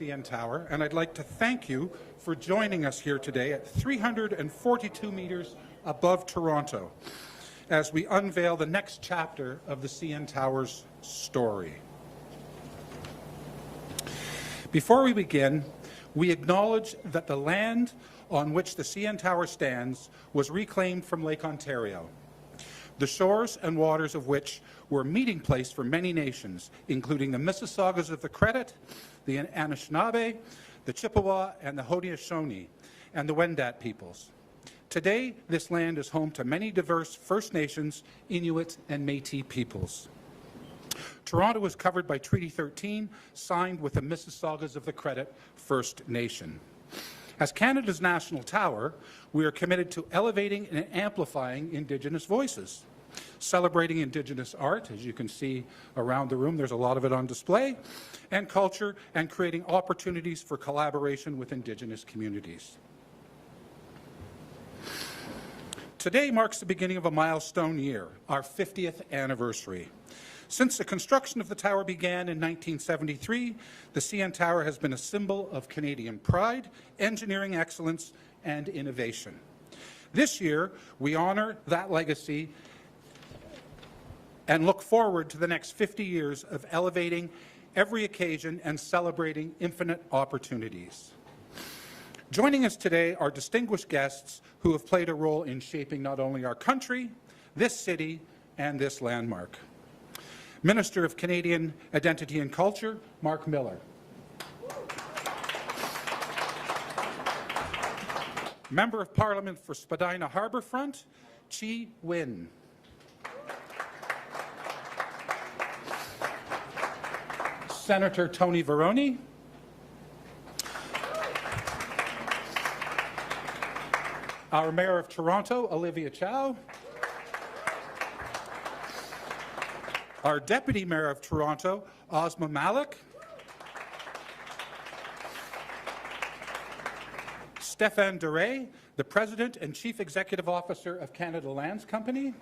CN Tower, and I'd like to thank you for joining us here today at 342 meters above Toronto as we unveil the next chapter of the CN Tower's story. Before we begin, we acknowledge that the land on which the CN Tower stands was reclaimed from Lake Ontario, the shores and waters of which were a meeting place for many nations, including the Mississaugas of the Credit, the Anishinaabe, the Chippewa, and the Haudenosaunee, and the Wendat peoples. Today, this land is home to many diverse First Nations, Inuit, and Métis peoples. Toronto was covered by Treaty 13, signed with the Mississaugas of the Credit First Nation. As Canada's national tower, we are committed to elevating and amplifying Indigenous voices, celebrating Indigenous art, as you can see around the room, there's a lot of it on display, and culture, and creating opportunities for collaboration with Indigenous communities. Today marks the beginning of a milestone year, our 50th anniversary. Since the construction of the tower began in 1973, the CN Tower has been a symbol of Canadian pride, engineering excellence, and innovation. This year, we honour that legacy and look forward to the next 50 years of elevating every occasion and celebrating infinite opportunities. Joining us today are distinguished guests who have played a role in shaping not only our country, this city, and this landmark. Minister of Canadian Identity and Culture, Marc Miller. Member of Parliament for Spadina Harbourfront, Chi Win. Senator Tony Veroni. Our Mayor of Toronto, Olivia Chow. Our Deputy Mayor of Toronto, Ozma Malik. Stéphane Duray, the President and Chief Executive Officer of Canada Lands Company.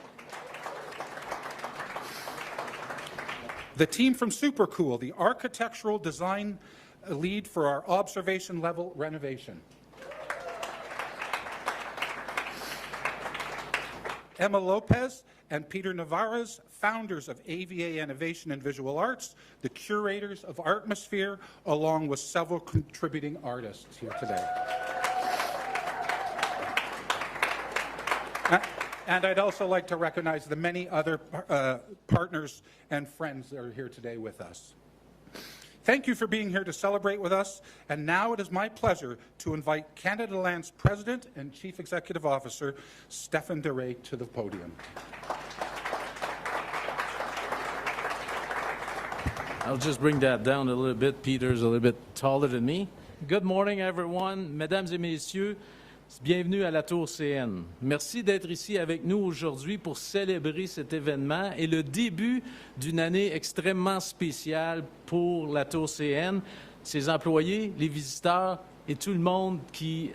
The team from Supercool, the architectural design lead for our observation level renovation. Emma Lopez and Peter Navarez, founders of AVA Innovation and Visual Arts, the curators of Artmosphere, along with several contributing artists here today. And I'd also like to recognize the many other partners and friends that are here today with us. Thank you for being here to celebrate with us, and now it is my pleasure to invite Canada Land's President and Chief Executive Officer, Stéphane Duray, to the podium. I'll just bring that down a little bit. Peter's a little bit taller than me. Good morning, everyone. Mesdames et messieurs, bienvenue à la Tour CN. Merci d'être ici avec nous aujourd'hui pour célébrer cet événement et le début d'une année extrêmement spéciale pour la Tour CN, ses employés, les visiteurs et tout le monde qui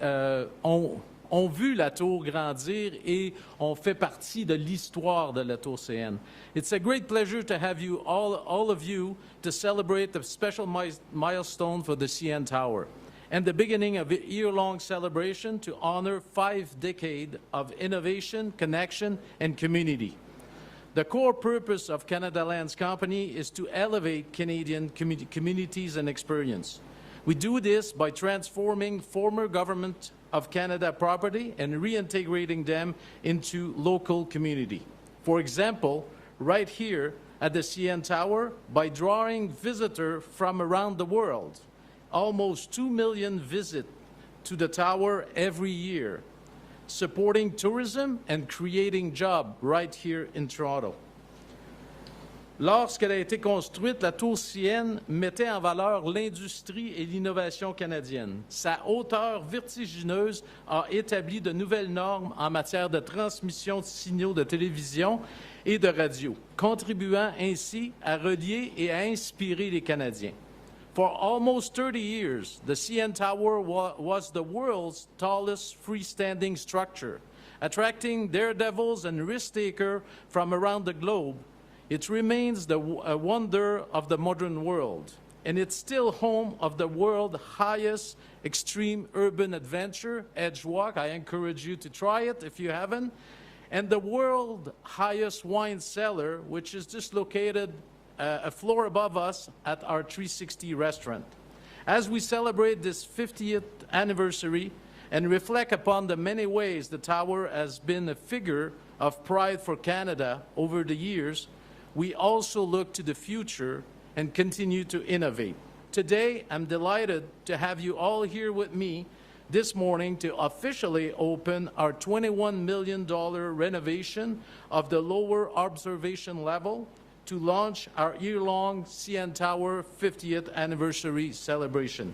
ont vu la Tour grandir et ont fait partie de l'histoire de la Tour CN. It's a great pleasure to have you, all of you, to celebrate the special milestone for the CN Tower and the beginning of a year-long celebration to honor 5 decades of innovation, connection, and community. The core purpose of Canada Lands Company is to elevate Canadian communities and experience. We do this by transforming former Government of Canada property and reintegrating them into local community. For example, right here at the CN Tower, by drawing visitors from around the world. Almost 2 million visits to the tower every year, supporting tourism and creating jobs right here in Toronto. Lorsqu'elle a été construite, la Tour CN mettait en valeur l'industrie et l'innovation canadienne. Sa hauteur vertigineuse a établi de nouvelles normes en matière de transmission de signaux de télévision et de radio, contribuant ainsi à relier et à inspirer les Canadiens. For almost 30 years, the CN Tower was the world's tallest freestanding structure, attracting daredevils and risk-takers from around the globe. It remains a wonder of the modern world. and it's still home of the world's highest extreme urban adventure, Edge Walk. I encourage you to try it if you haven't. And the world's highest wine cellar, which is just located a floor above us at our 360 restaurant. As we celebrate this 50th anniversary and reflect upon the many ways the tower has been a figure of pride for Canada over the years, we also look to the future and continue to innovate. Today, I'm delighted to have you all here with me this morning to officially open our $21 million renovation of the lower observation level to launch our year-long CN Tower 50th anniversary celebration.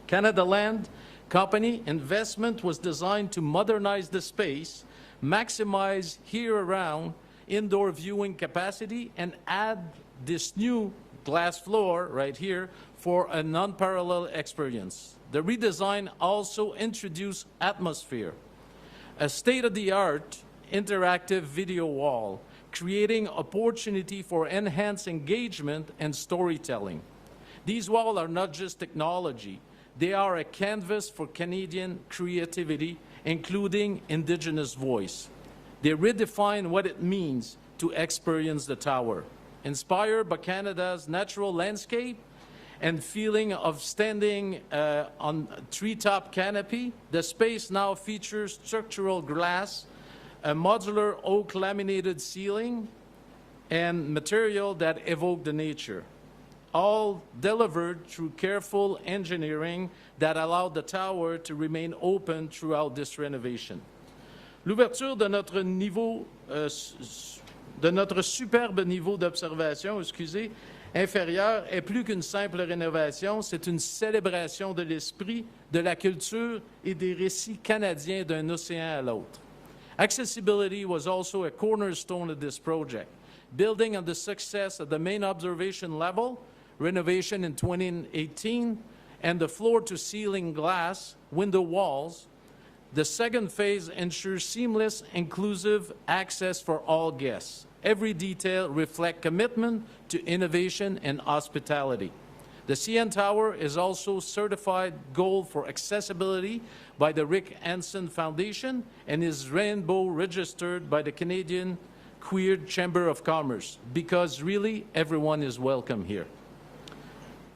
Canada Land Company investment was designed to modernize the space, maximize year-round indoor viewing capacity, and add this new glass floor right here for an unparalleled experience. The redesign also introduced Atmosphere, a state-of-the-art interactive video wall, creating opportunity for enhanced engagement and storytelling. These walls are not just technology. They are a canvas for Canadian creativity, including Indigenous voice. They redefine what it means to experience the tower. Inspired by Canada's natural landscape and feeling of standing on a treetop canopy, the space now features structural glass, a modular oak laminated ceiling, and material that evoke the nature, all delivered through careful engineering that allowed the tower to remain open throughout this renovation. L'ouverture de notre niveau, de notre superbe niveau d'observation, inférieur est plus qu'une simple rénovation, c'est une célébration de l'esprit, de la culture et des récits canadiens d'un océan à l'autre. Accessibility was also a cornerstone of this project. Building on the success of the main observation level, renovation in 2018, and the floor-to-ceiling glass window walls, the second phase ensures seamless, inclusive access for all guests. Every detail reflects commitment to innovation and hospitality. The CN Tower is also certified Gold for accessibility by the Rick Hansen Foundation and is rainbow registered by the Canadian Queer Chamber of Commerce, because really everyone is welcome here.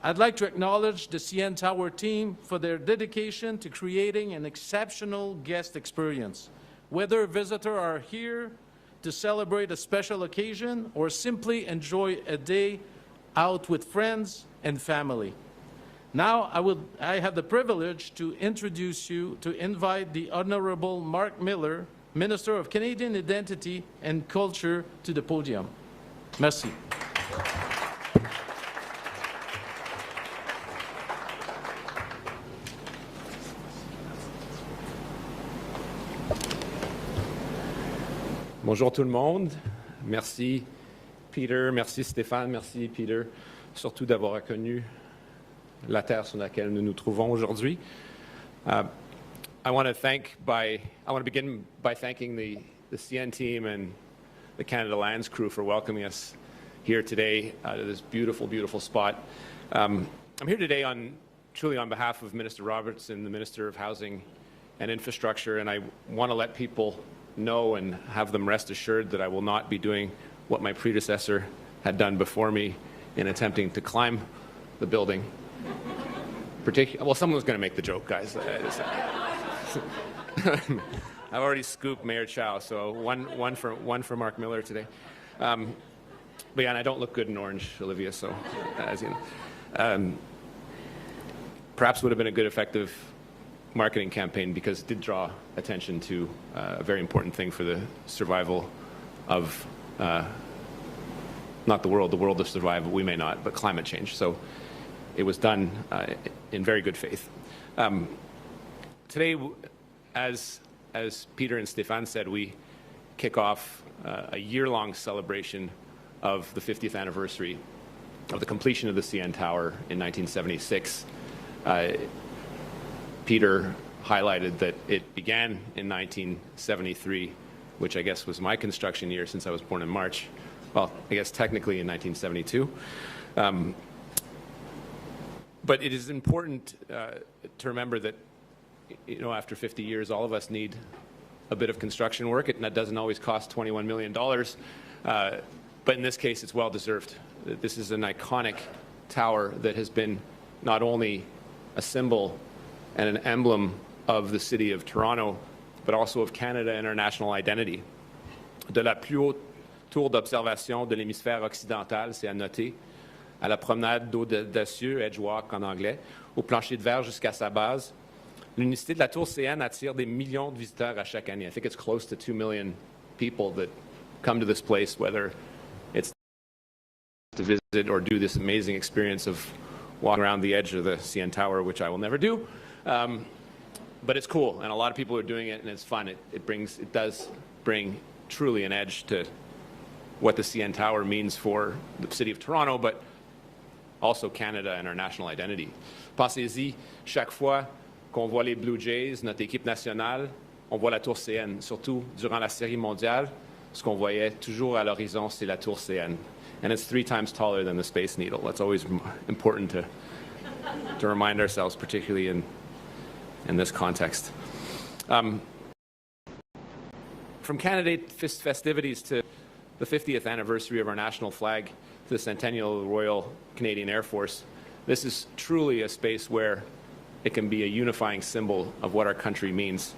I'd like to acknowledge the CN Tower team for their dedication to creating an exceptional guest experience. Whether visitors are here to celebrate a special occasion or simply enjoy a day out with friends and family. Now I have the privilege to introduce you to invite the Honorable Marc Miller, Minister of Canadian Identity and Culture, to the podium. Merci. Bonjour tout le monde. Merci Peter, merci Stéphane, merci Peter, surtout d'avoir reconnu la terre sur laquelle nous nous trouvons aujourd'hui. I want to begin by thanking the CN team and the Canada Lands crew for welcoming us here today to this beautiful, beautiful spot. I'm here today truly on behalf of Minister Robertson, the Minister of Housing and Infrastructure, and I want to let people know and have them rest assured that I will not be doing what my predecessor had done before me in attempting to climb the building. Well, someone was going to make the joke, guys. I've already scooped Mayor Chow, so one for Marc Miller today. But yeah, and I don't look good in orange, Olivia, so as you know. Perhaps would have been a good, effective marketing campaign because it did draw attention to a very important thing for the survival of, not the world will survive, we may not, but climate change. So it was done in very good faith. Today, as Peter and Stéphane said, we kick off a year-long celebration of the 50th anniversary of the completion of the CN Tower in 1976. Peter highlighted that it began in 1973, which I guess was my construction year since I was born in March. Well, I guess technically in 1972. But it is important to remember that, after 50 years, all of us need a bit of construction work, and that doesn't always cost $21 million. But in this case, it's well-deserved. This is an iconic tower that has been not only a symbol and an emblem of the city of Toronto, but also of Canada and our national identity. De la plus haute tour d'observation de l'hémisphère occidental, c'est à noter, à la promenade d'audacieux Edgewalk en anglais, au plancher de verre jusqu'à sa base, l'unicité de la tour CN attire des millions de visiteurs à chaque année. I think it's close to 2 million people that come to this place, whether it's to visit or do this amazing experience of walking around the edge of the CN Tower, which I will never do. But it's cool, and a lot of people are doing it, and it's fun. It does bring truly an edge to what the CN Tower means for the city of Toronto, but also Canada and our national identity. Pensez-y, chaque fois qu'on voit les Blue Jays, notre équipe nationale, on voit la tour CN. Surtout durant la série mondiale, ce qu'on voyait toujours à l'horizon, c'est la tour CN. And it's 3 times taller than the Space Needle. That's always important to remind ourselves, particularly in this context. From candidate festivities to the 50th anniversary of our national flag to the centennial of the Royal Canadian Air Force, this is truly a space where it can be a unifying symbol of what our country means.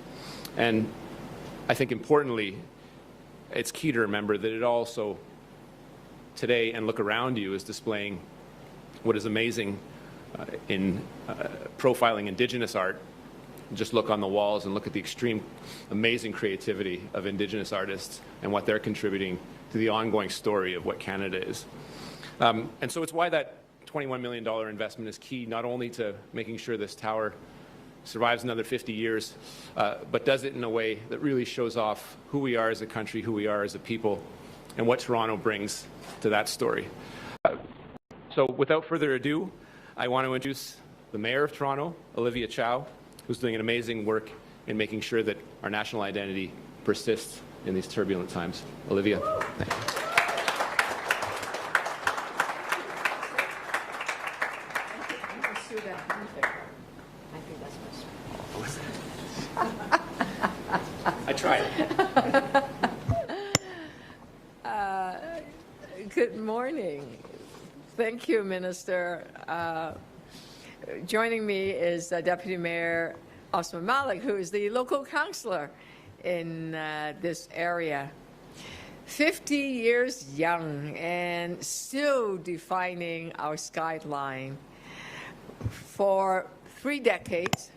And I think importantly, it's key to remember that it also today, and look around you, is displaying what is amazing in profiling Indigenous art. Just look on the walls and look at the extreme, amazing creativity of Indigenous artists and what they're contributing to the ongoing story of what Canada is. And so it's why that $21 million investment is key, not only to making sure this tower survives another 50 years, but does it in a way that really shows off who we are as a country, who we are as a people, and what Toronto brings to that story. So without further ado, I want to introduce the Mayor of Toronto, Olivia Chow, who's doing an amazing work in making sure that our national identity persists in these turbulent times. Olivia. I tried. Good morning. Thank you, Minister. Joining me is Deputy Mayor Osman Malik, who is the local councillor in this area. 50 years young and still defining our skyline. For 3 decades,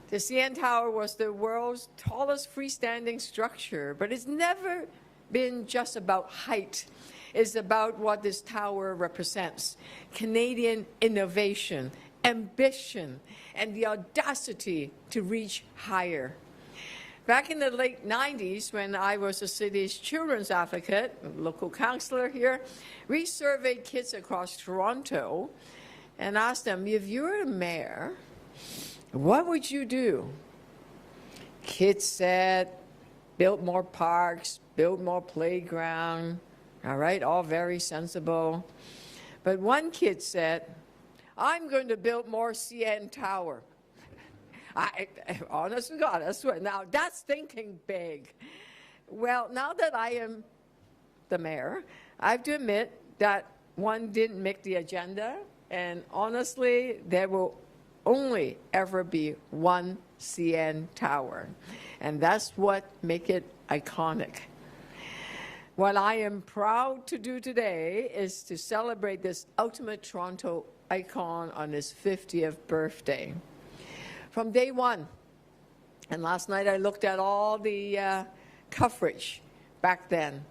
the CN Tower was the world's tallest freestanding structure, but it's never been just about height. It's about what this tower represents: Canadian innovation, ambition, and the audacity to reach higher. Back in the late 90s, when I was the city's children's advocate, local councillor here, we surveyed kids across Toronto and asked them, if you were a mayor, what would you do? Kids said, build more parks, build more playground. All right, all very sensible. But one kid said, I'm going to build more CN Tower. Honest to God, I swear. Now, that's thinking big. Well, now that I am the mayor, I have to admit that one didn't make the agenda, and honestly, there will only ever be one CN Tower, and that's what makes it iconic. What I am proud to do today is to celebrate this ultimate Toronto icon on his 50th birthday. From day one, and last night I looked at all the coverage back then.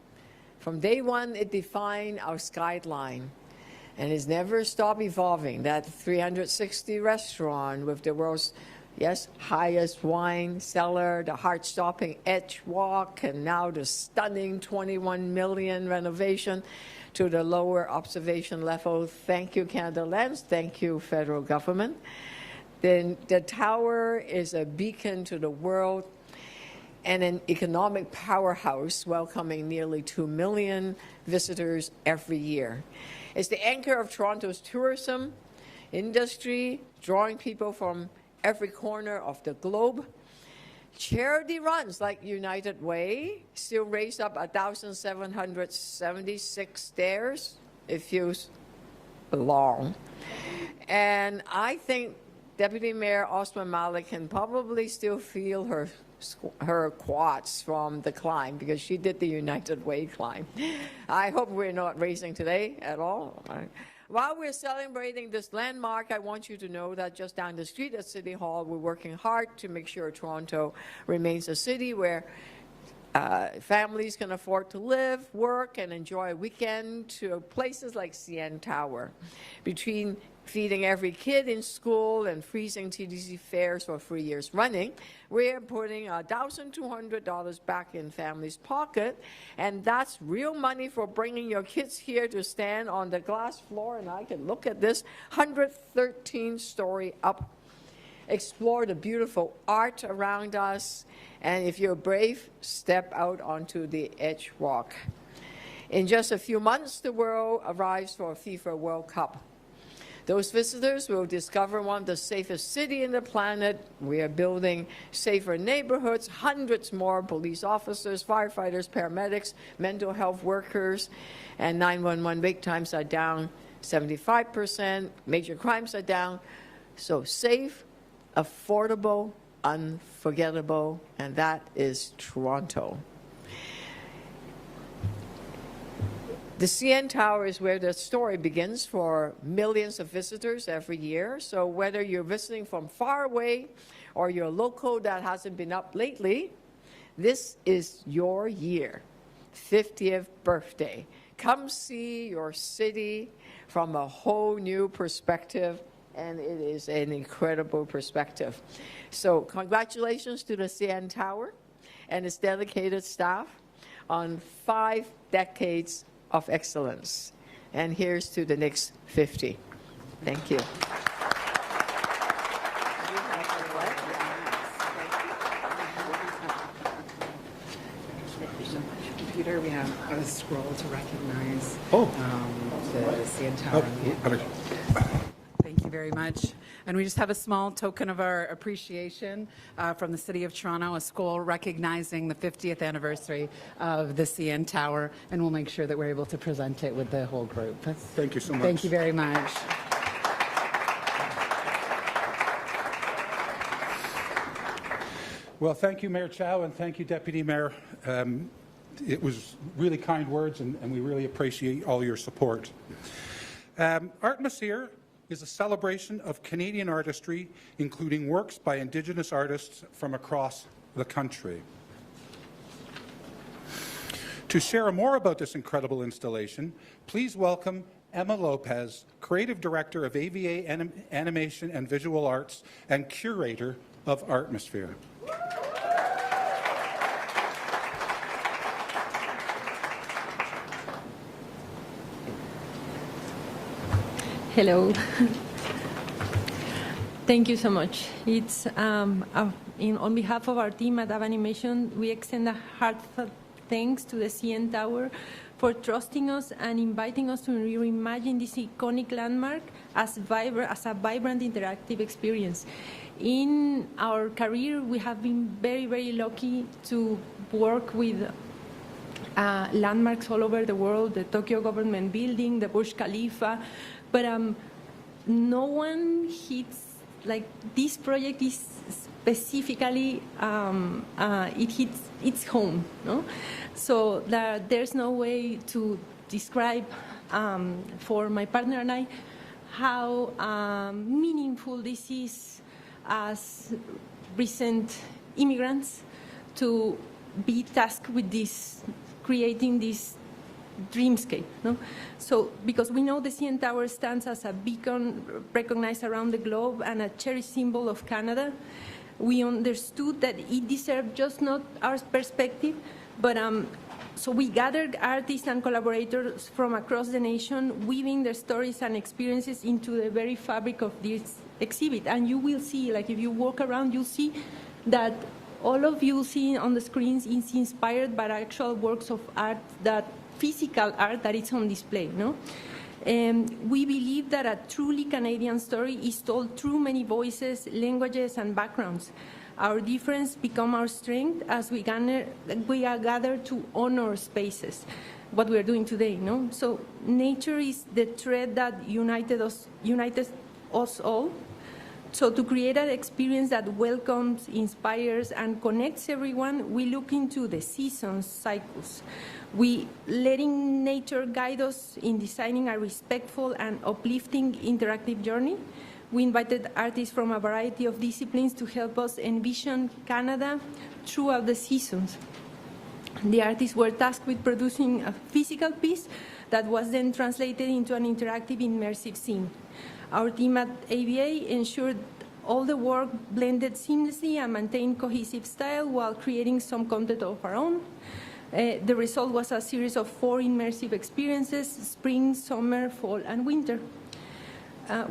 From day one, it defined our skyline, and it's never stopped evolving. That 360 restaurant with the world's highest wine cellar, the heart-stopping Edge Walk, and now the stunning 21 million renovation to the lower observation level. Thank you, Canada Lands. Thank you, federal government. Then the tower is a beacon to the world and an economic powerhouse, welcoming nearly 2 million visitors every year. It's the anchor of Toronto's tourism, industry, drawing people from every corner of the globe. Charity runs like United Way still raise up 1,776 stairs. It feels long. And I think Deputy Mayor Osman Malik can probably still feel her quads from the climb because she did the United Way climb. I hope we're not racing today at all. While we're celebrating this landmark, I want you to know that just down the street at City Hall, we're working hard to make sure Toronto remains a city where families can afford to live, work, and enjoy a weekend to places like CN Tower. Between feeding every kid in school and freezing TTC fares for 3 years running, we're putting $1,200 back in families' pocket, and that's real money for bringing your kids here to stand on the glass floor, and I can look at this 113-story up, explore the beautiful art around us, and if you're brave, step out onto the edge walk. In just a few months, the world arrives for a FIFA World Cup. Those visitors will discover one of the safest cities in the planet. We are building safer neighborhoods, hundreds more police officers, firefighters, paramedics, mental health workers, and 911 wait times are down 75%, major crimes are down. So safe, affordable, unforgettable, and that is Toronto. The CN Tower is where the story begins for millions of visitors every year. So whether you're visiting from far away or you're local that hasn't been up lately, this is your year, 50th birthday. Come see your city from a whole new perspective, and it is an incredible perspective. So congratulations to the CN Tower and its dedicated staff on 5 decades of excellence. And here's to the next 50. Thank you. Peter, we have a scroll to recognize the CN Tower. Thank you very much. And we just have a small token of our appreciation from the City of Toronto, a scroll recognizing the 50th anniversary of the CN Tower, and we'll make sure that we're able to present it with the whole group. Thank you so much. Thank you very much. Well, thank you, Mayor Chow, and thank you, Deputy Mayor. It was really kind words, and we really appreciate all your support. Artemis is a celebration of Canadian artistry, including works by Indigenous artists from across the country. To share more about this incredible installation, please welcome Emma Lopez, Creative Director of AVA Animation and Visual Arts and Curator of Artmosphere. Hello. Thank you so much. It's on behalf of our team at Animation, we extend a heartfelt thanks to the CN Tower for trusting us and inviting us to reimagine this iconic landmark as a vibrant interactive experience. In our career, we have been very, very lucky to work with landmarks all over the world, the Tokyo Government Building, the Burj Khalifa, but no one hits, like this project is specifically, it hits its home, no? So there's no way to describe for my partner and I how meaningful this is as recent immigrants to be tasked with this, creating this dreamscape. No? So, because we know the CN Tower stands as a beacon recognized around the globe and a cherished symbol of Canada, we understood that it deserved just not our perspective, but so we gathered artists and collaborators from across the nation, weaving their stories and experiences into the very fabric of this exhibit. And you will see, like if you walk around, you'll see that all of you see on the screens is inspired by actual works of art, that physical art that is on display, no? We believe that a truly Canadian story is told through many voices, languages, and backgrounds. Our difference become our strength as we are gathered to honor spaces, what we are doing today, no? So nature is the thread that united us all. So to create an experience that welcomes, inspires, and connects everyone, we look into the seasons cycles. We letting nature guide us in designing a respectful and uplifting interactive journey. We invited artists from a variety of disciplines to help us envision Canada throughout the seasons. The artists were tasked with producing a physical piece that was then translated into an interactive, immersive scene. Our team at ABA ensured all the work blended seamlessly and maintained cohesive style while creating some content of our own. The result was a series of 4 immersive experiences: spring, summer, fall, and winter.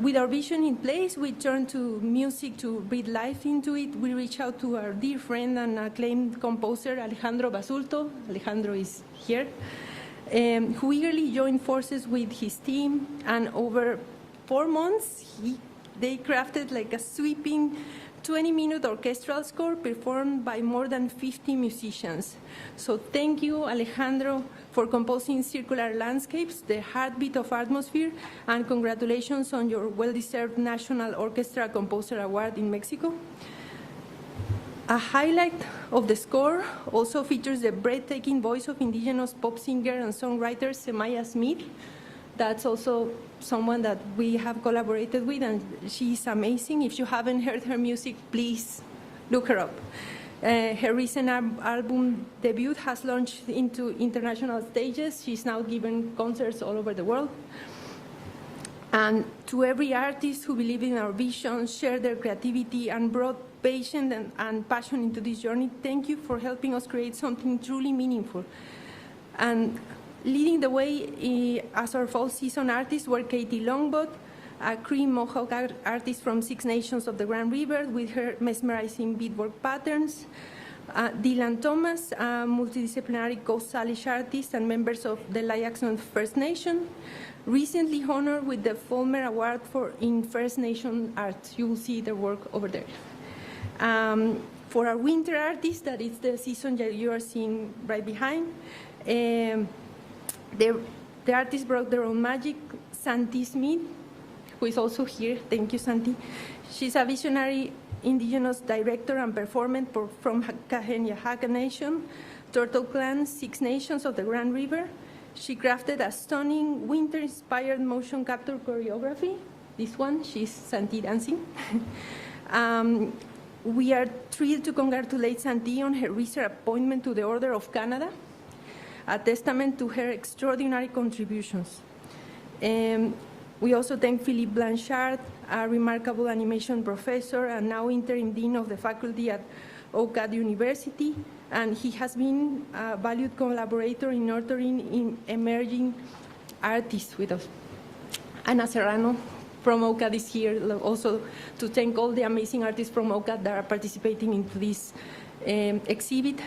With our vision in place, we turned to music to breathe life into it. We reached out to our dear friend and acclaimed composer, Alejandro Basulto. Alejandro is here, who eagerly joined forces with his team. And over 4 months, they crafted like a sweeping 20-minute orchestral score performed by more than 50 musicians. So thank you, Alejandro, for composing Circular Landscapes, the heartbeat of atmosphere, and congratulations on your well-deserved National Orchestra Composer Award in Mexico. A highlight of the score also features the breathtaking voice of indigenous pop singer and songwriter Semaya Smith. That's also someone that we have collaborated with, and she's amazing. If you haven't heard her music, please look her up. Her recent album debut has launched into international stages. She's now given concerts all over the world. And to every artist who believed in our vision, shared their creativity, and brought patience and passion into this journey, thank you for helping us create something truly meaningful. And leading the way as our fall season artists were Katie Longbot, a Cree Mohawk artist from 6 Nations of the Grand River with her mesmerizing beadwork patterns. Dylan Thomas, a multidisciplinary Coast Salish artist and members of the Liaxon First Nation, recently honored with the Fulmer Award in First Nation art. You will see their work over there. For our winter artists, that is the season that you are seeing right behind, the artists brought their own magic. Santi Smith, who is also here, thank you, Santi. She's a visionary indigenous director and performer from Kaheniahaka Nation, Turtle Clan, 6 Nations of the Grand River. She crafted a stunning winter-inspired motion capture choreography. This one, she's Santi dancing. We are thrilled to congratulate Santi on her recent appointment to the Order of Canada, a testament to her extraordinary contributions. We also thank Philippe Blanchard, a remarkable animation professor and now interim dean of the faculty at OCAD University, and he has been a valued collaborator in nurturing emerging artists with us. Ana Serrano from OCAD is here also to thank all the amazing artists from OCAD that are participating into this exhibit.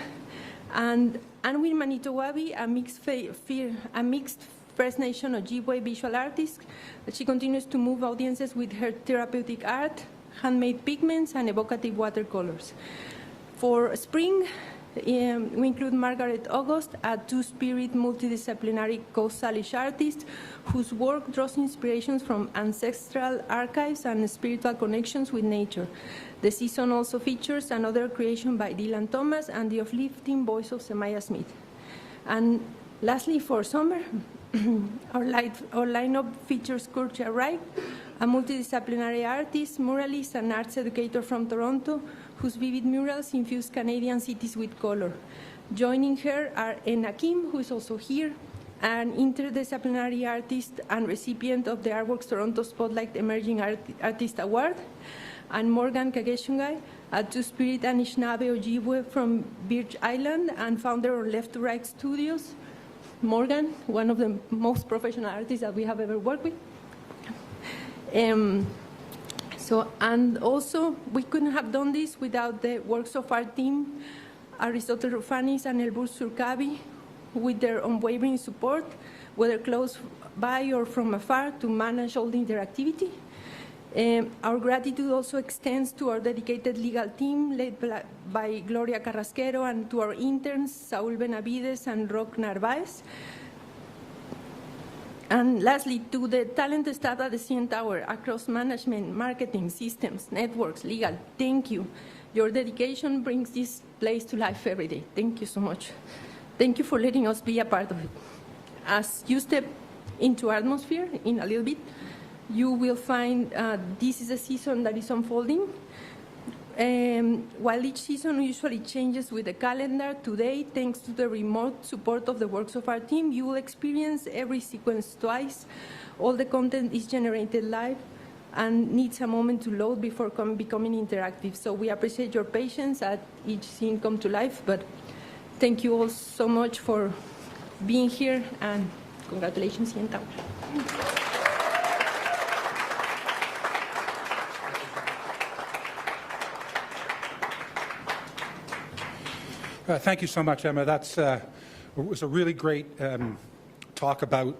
And Anwin Manitowabi, a mixed First Nation Ojibwe visual artist. She continues to move audiences with her therapeutic art, handmade pigments, and evocative watercolors. For spring, we include Margaret August, a two-spirit multidisciplinary Coast Salish artist whose work draws inspirations from ancestral archives and spiritual connections with nature. The season also features another creation by Dylan Thomas and the uplifting voice of Semaya Smith. And lastly, for summer, our lineup features Kurtia Wright, a multidisciplinary artist, muralist, and arts educator from Toronto, whose vivid murals infuse Canadian cities with color. Joining her are Enna Kim, who is also here, an interdisciplinary artist and recipient of the Artworks Toronto Spotlight Emerging Artist Award, and Morgan Kageshungai, a two-spirit Anishinaabe Ojibwe from Birch Island and founder of Left to Right Studios. Morgan, one of the most professional artists that we have ever worked with. And also, we couldn't have done this without the works of our team, Aristotle Rufanis and Elbur Surkabi, with their unwavering support, whether close by or from afar to manage all the interactivity. Our gratitude also extends to our dedicated legal team led by Gloria Carrasquero and to our interns, Saúl Benavides and Roque Narváez. And lastly, to the talented staff at the CN Tower across management, marketing, systems, networks, legal, thank you. Your dedication brings this place to life every day. Thank you so much. Thank you for letting us be a part of it. As you step into atmosphere in a little bit, you will find this is a season that is unfolding. While each season usually changes with the calendar, today, thanks to the remote support of the works of our team, you will experience every sequence twice. All the content is generated live and needs a moment to load before becoming interactive. So we appreciate your patience at each scene come to life, but thank you all so much for being here, and congratulations, CN Tower. Thank you so much, Emma. That was a really great talk about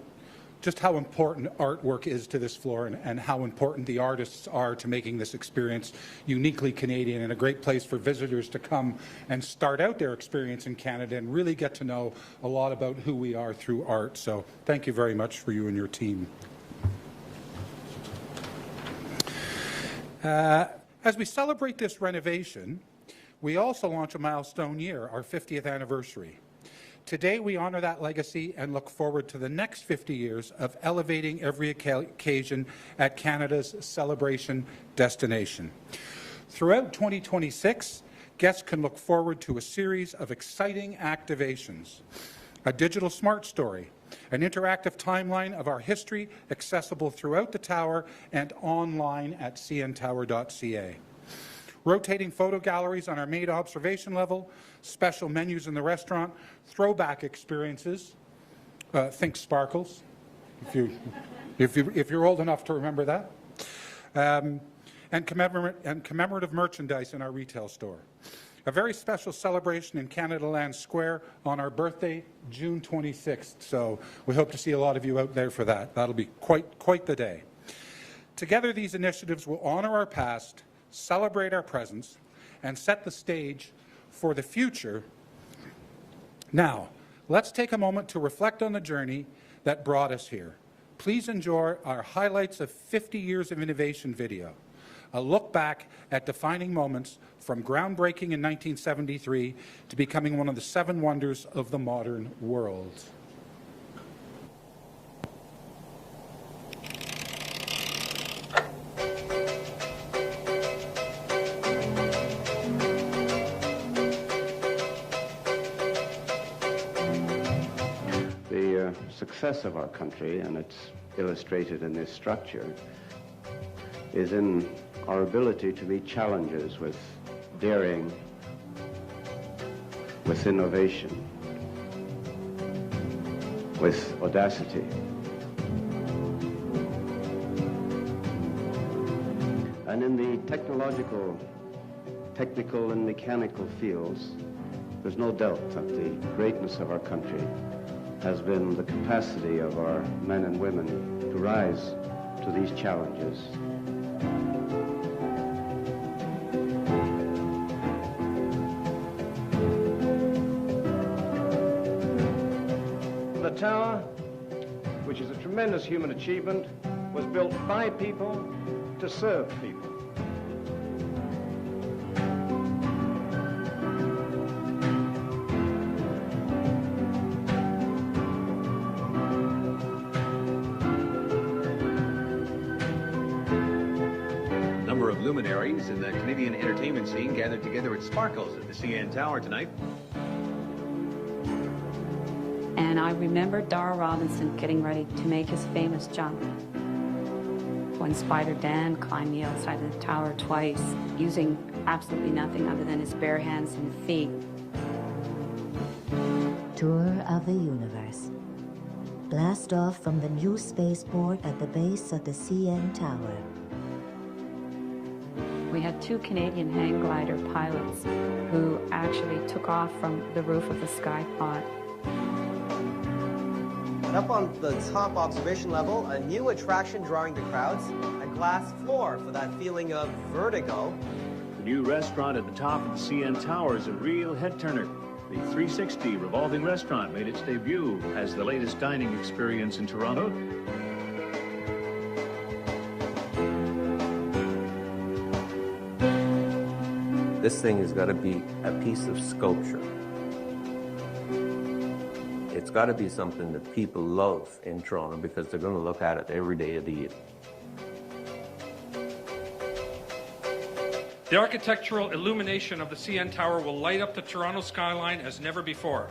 just how important artwork is to this floor and how important the artists are to making this experience uniquely Canadian, and a great place for visitors to come and start out their experience in Canada and really get to know a lot about who we are through art. So thank you very much for you and your team. As we celebrate this renovation, we also launch a milestone year, our 50th anniversary. Today, we honor that legacy and look forward to the next 50 years of elevating every occasion at Canada's celebration destination. Throughout 2026, guests can look forward to a series of exciting activations, a digital smart story, an interactive timeline of our history accessible throughout the tower and online at cntower.ca. Rotating photo galleries on our main observation level, special menus in the restaurant, throwback experiences, think sparkles, if you're old enough to remember that, and commemorative merchandise in our retail store. A very special celebration in Canada Land Square on our birthday, June 26th. So we hope to see a lot of you out there for that. That'll be quite the day. Together, these initiatives will honor our past, celebrate our presence, and set the stage for the future. Now, let's take a moment to reflect on the journey that brought us here. Please enjoy our highlights of 50 years of innovation video, a look back at defining moments from groundbreaking in 1973 to becoming one of the 7 wonders of the modern world. The success of our country, and it's illustrated in this structure, is in our ability to meet challenges with daring, with innovation, with audacity. And in the technical and mechanical fields, there's no doubt that the greatness of our country has been the capacity of our men and women to rise to these challenges. The tower, which is a tremendous human achievement, was built by people to serve people. Luminaries in the Canadian entertainment scene gathered together at Sparkles at the CN Tower tonight. And I remember Darrell Robinson getting ready to make his famous jump when Spider Dan climbed the outside of the tower twice, using absolutely nothing other than his bare hands and feet. Tour of the Universe. Blast off from the new spaceport at the base of the CN Tower. We had 2 Canadian hang glider pilots who actually took off from the roof of the Skypod. And up on the top observation level, a new attraction drawing the crowds, a glass floor for that feeling of vertigo. The new restaurant at the top of the CN Tower is a real head-turner. The 360 revolving restaurant made its debut as the latest dining experience in Toronto. This thing has got to be a piece of sculpture. It's got to be something that people love in Toronto because they're going to look at it every day of the year. The architectural illumination of the CN Tower will light up the Toronto skyline as never before.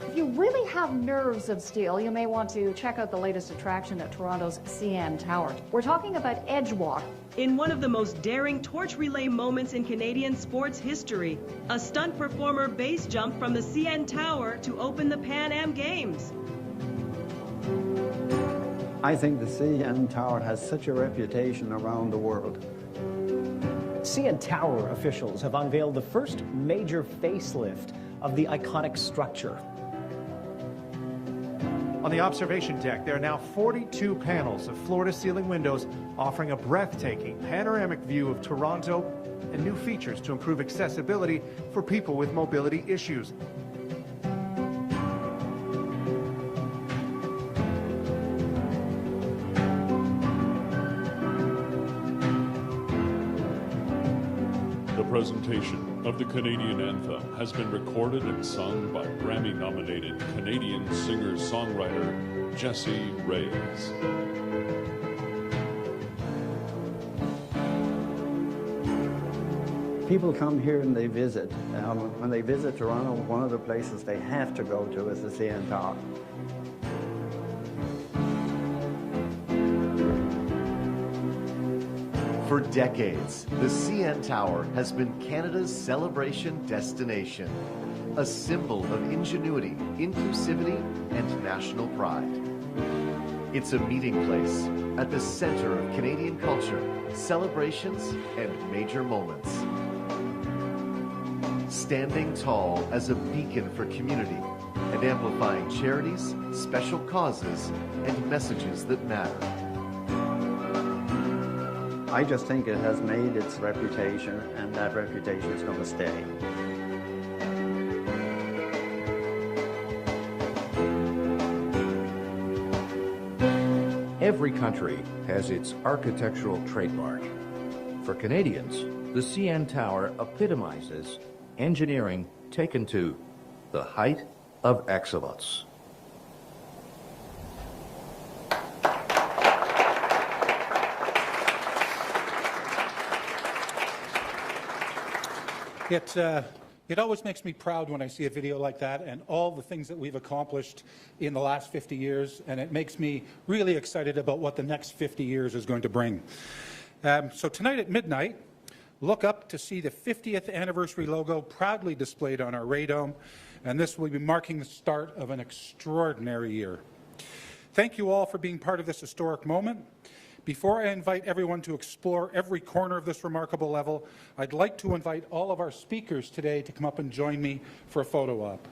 If you really have nerves of steel, you may want to check out the latest attraction at Toronto's CN Tower. We're talking about Edge Walk. In one of the most daring torch relay moments in Canadian sports history, a stunt performer base jumped from the CN Tower to open the Pan Am Games. I think the CN Tower has such a reputation around the world. CN Tower officials have unveiled the first major facelift of the iconic structure. On the observation deck, there are now 42 panels of floor-to-ceiling windows offering a breathtaking panoramic view of Toronto and new features to improve accessibility for people with mobility issues. The presentation of the Canadian anthem has been recorded and sung by Grammy-nominated Canadian singer-songwriter Jessie Reyes. People come here and they visit. When they visit Toronto, one of the places they have to go to is the CN Tower. For decades, the CN Tower has been Canada's celebration destination, a symbol of ingenuity, inclusivity, and national pride. It's a meeting place at the center of Canadian culture, celebrations, and major moments. Standing tall as a beacon for community and amplifying charities, special causes, and messages that matter. I just think it has made its reputation, and that reputation is going to stay. Every country has its architectural trademark. For Canadians, the CN Tower epitomizes engineering taken to the height of excellence. It always makes me proud when I see a video like that and all the things that we've accomplished in the last 50 years, and it makes me really excited about what the next 50 years is going to bring. So tonight at midnight, look up to see the 50th anniversary logo proudly displayed on our radome, and this will be marking the start of an extraordinary year. Thank you all for being part of this historic moment. Before I invite everyone to explore every corner of this remarkable level, I'd like to invite all of our speakers today to come up and join me for a photo op.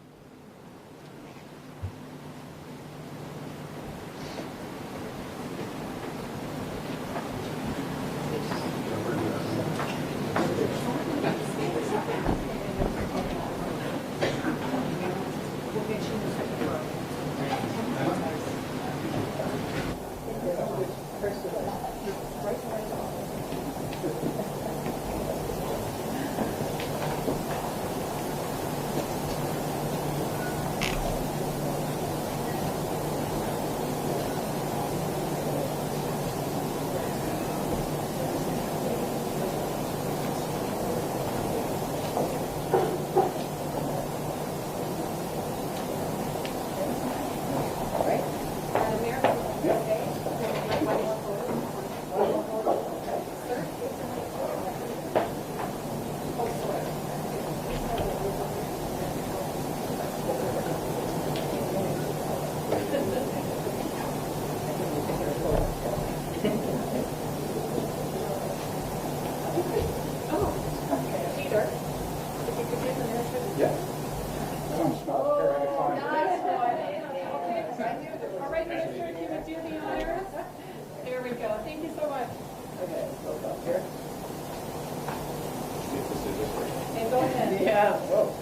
Yeah. Whoa.